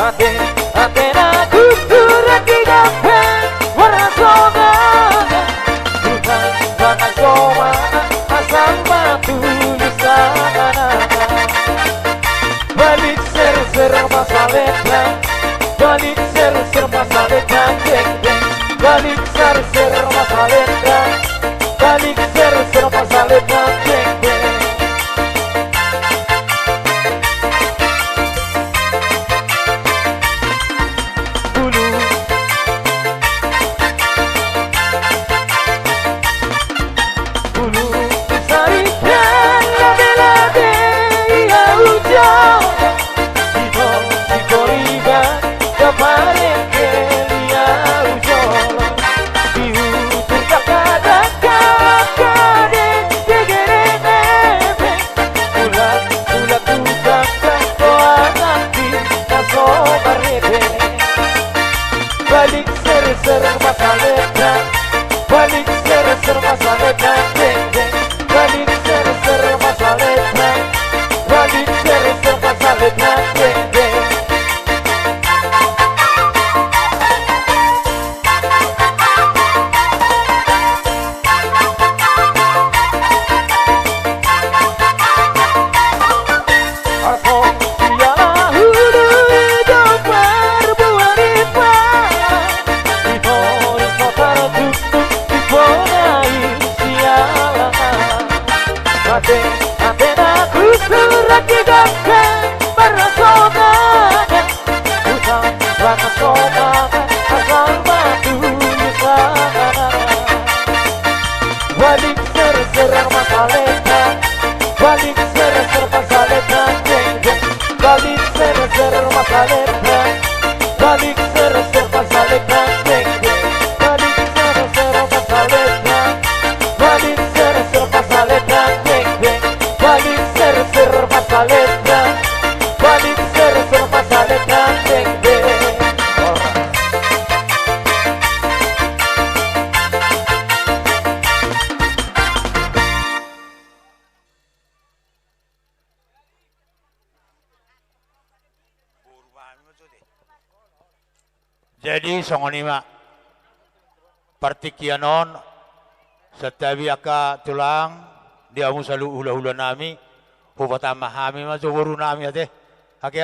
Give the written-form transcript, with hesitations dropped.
Atena kutura kidape warna somana bukan warna somana asal batu di sana balik ser-ser masalahnya balik ser-ser masalahnya balik ser-ser masalahnya balik ser-ser masalahnya balik ser-ser masalahnya balik ser-ser masalahnya balik ser-ser masalahnya balik ser-ser masalahnya Atena kutura kidape warna somana bukan warna somana asal batu di sana balik ser-ser masalahnya balik ser-ser masalahnya balik ser-ser masalahnya balik ser-ser masalahnya balik ser-ser masalahnya balik ser-ser masalahnya balik ser-ser masalahnya balik ser-ser masalahnya jadi songonima partikianon setabi aka tulang dia musalu hula-hula nami hubata mahami ma joguru nami ate hake